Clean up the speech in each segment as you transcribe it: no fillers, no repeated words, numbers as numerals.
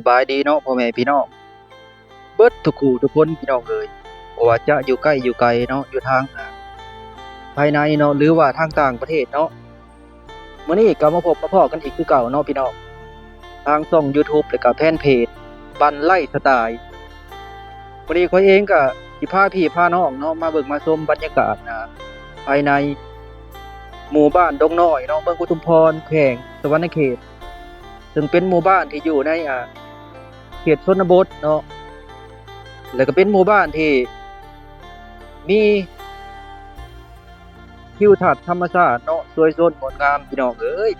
บายดีเนาะพ่อแม่พี่น้องเบิดทุกคู่ทุกคนพี่น้องเอ้ยบ่ว่าจะอยู่ใกล้อยู่ไกลเนาะอยู่ทางภายในเนาะหรือว่าทางต่างประเทศเนาะมื้อนี้ก็มาพบมาพ้อกันอีกคือเก่าเนาะพี่น้องทางช่อง YouTube แล้วก็แฟนเพจบันไล่สไตล์มื้อนี้ข้อยเองก็สิพาพี่พาน้องเนาะมาเบิ่งมาชมบรรยากาศภายในหมู่บ้านดงน้อยเนาะเมืองอุทุมพรแขวงสะหวรรณเขตซึ่งเป็นหมู่บ้านที่อยู่ในเขตชนบทเนาะแล้วก็เป็นหมู่บ้านที่มีทิวทัศน์ธรรมชาติเนาะสวยสดงดงามพี่น้องเอ้ย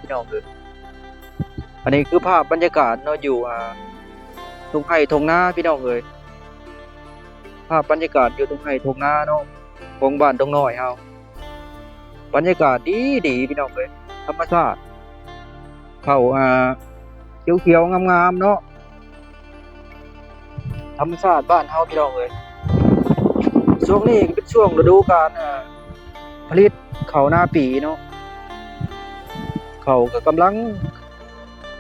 อันนี้คือภาพบรรยากาศเนาะอยู่ทุ่งไร่ทุ่งนาพี่น้องเอ้ยภาพบรรยากาศอยู่ทุ่งไร่ทุ่งนาเนาะของบ้านดงน้อยเฮาบรรยากาศดีพี่น้องเอ้ยธรรมชาติเขาเขียวๆงามๆเนาะธรรมชาติบ้านเฮาพี่น้องเอ้ยช่วงนี้ก็เป็นช่วงฤดูกาลผลิตข้าวหน้าปีเนาะเขาก็กำลัง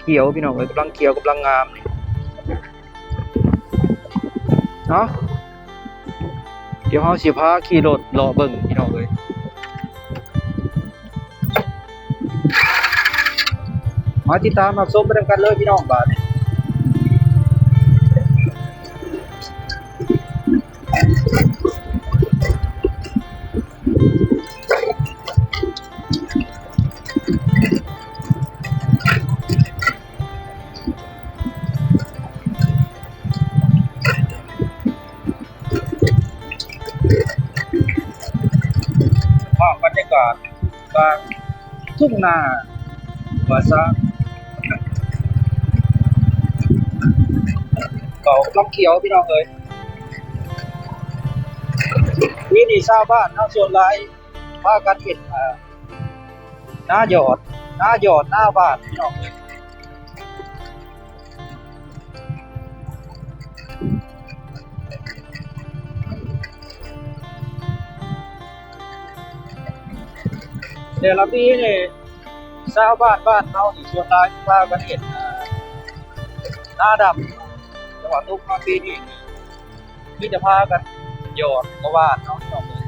เขียวพี่น้องเอ้ยกำลังเขียวกำลังงามนี่เนาะเดี๋ยวเฮาสิพาขี่รถเลาะเบิ่งพี่น้องเอ้ยมาติดตามรับชมไปด้วยกันเลยพี่น้องบาดนี้บรรยากาศกลางทุ่งนาว่าซะเขากำลังเขียวพี่น้องเอ้ยนี่ชาวบ้านเนาะส่วนหลายพากันเฮ็ดหน้าหยอดหน้าบ้านพี่น้องเอ้ยแต่ละปีนี่ชาวบ้านเฮานี่ส่วนหลายพากันเฮ็ดหน้าดำจังหวัดทุกปีนี้มีแต่พากันหยอดกระวาดเนาะพี่น้องเอ้ย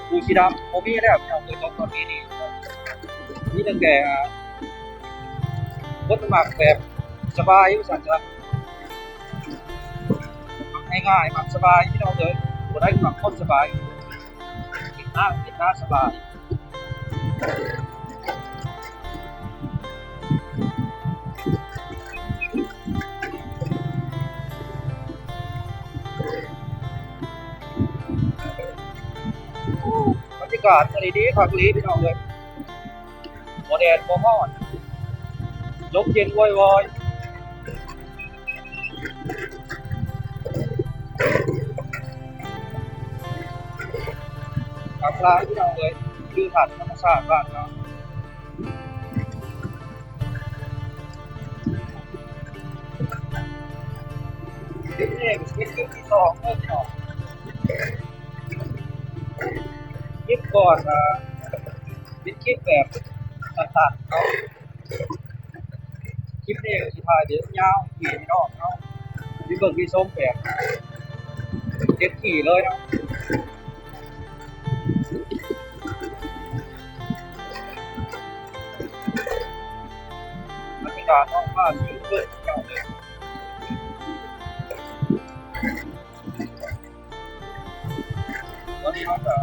ปูชีดำบ่มีแล้วพี่น้องเอ้ยตอนปีนี้มีตั้งแต่บดหมักแบบสบายอยู่ซั่นจ้ะง่ายๆหมักสบายพี่น้องเอ้ยบ่ได้หมักคนสบายกินน้าสบายบรรยากาศดีคักอีหลีพี่น้องเอ้ยบ่แดดบ่ร้อนลมเย็นวอยๆกับร้านพี่น้องเอ้ยคือผัดธรรมชาติบ้านเราคลิปนี้เป็นคลิปที่2เด้อพี่น้องคลิปก่อนเป็นคลิปแบบสั้นๆเนาะคลิปนี้ก็สิถ่ายเดี๋ยวยาวพี่น้องเนาะมีเบิ่งมีชมแบบเต็มที่เลยเนาะบรรยากาศท้องฟ้าสวยเกินเก่าเลยตอนนี้เราก็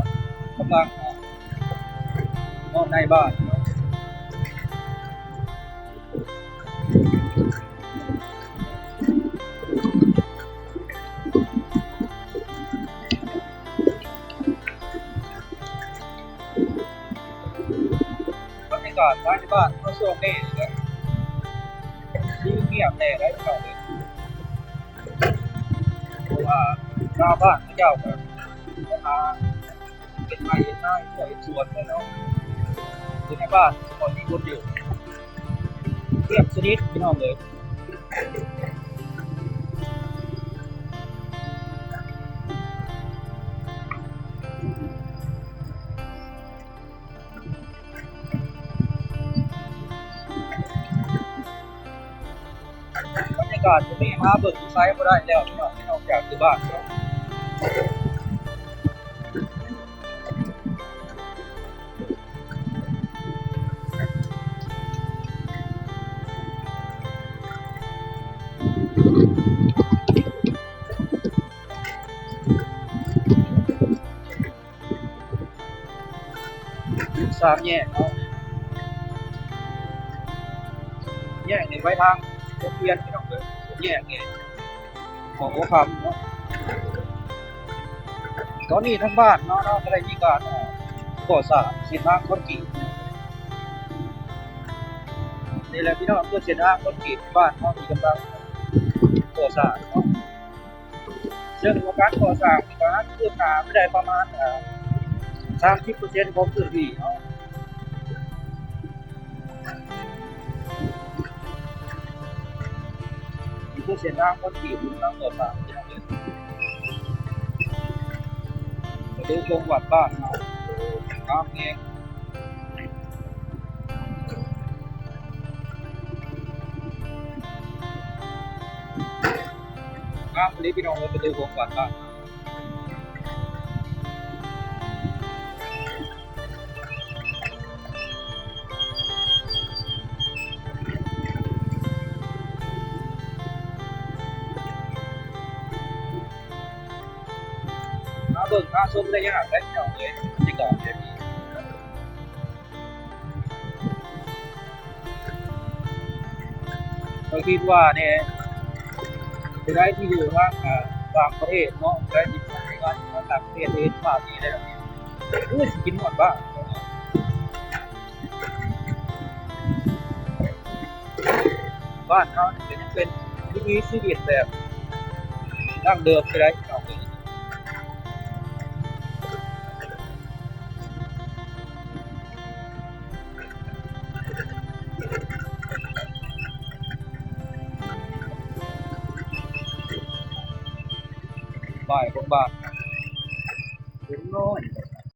กำลังนอนในบ้านเนาะบรรยากาศภายในบ้านก็ช่วงนี้เลยเงียบแน่ได้เก่าเลยเพราะว่าชาวบ้านเขาเจ้าก็มาเป็นไม้เห็นหน้าเห็นสวนเลยเนาะคือในบ้านคนมีคนอยู่เรียบสนิทพี่น้องเลย ากาศที่นี่หาเบิ่งอยู่ไซส์บ่ได้แล้วพี่น้องที่นอกจากอยู่บ้านเนาะ3แยกเนาะแยกนี่ไว้ทางโรงเรียนพี่น้องเอ้ยแยกนี่ของหัวค่ำเนาะตอนนี้ทั้งบ้านเนาะก็ได้มีการก่อสร้างเส้นทางคอนกรีตนี่แหละพี่น้องเพื่อเส้นทางคอนกรีตบ้านเนาะมีกำลังก่อสร้างเนาะซึ่งการก่อสร้างนี่ก็คืบหน้าไปได้ประมาณ30%ของพื้นที่เนาะมีเพื่อเส้นทางคอนกรีตกำลังก่อสร้างพี่น้องเอ้ยไปดูจังหวัดบ้านเนาะน้ำเองน้ำนี้พี่น้องเอ้ยไปดูจังหวัดบ้านน้าเบิ่งน้าส้มได้ยากเลยพี่น้องเอ้ยบรรยากาศแบบนี้เราคิดว่าเนี่ยจะได้ที่อยู่ทางต่างประเทศเนาะได้ที่อยู่ในการต่างประเทศเห็นภาพนี้ได้แบบนี้สิกินหมดบ้างบ้านเขาเนี่ยยังเป็นวิถีชีวิตแบบดั้งเดิมไปได้พี่น้องเอ้ยบ่ายของบ้านเป็นน้อย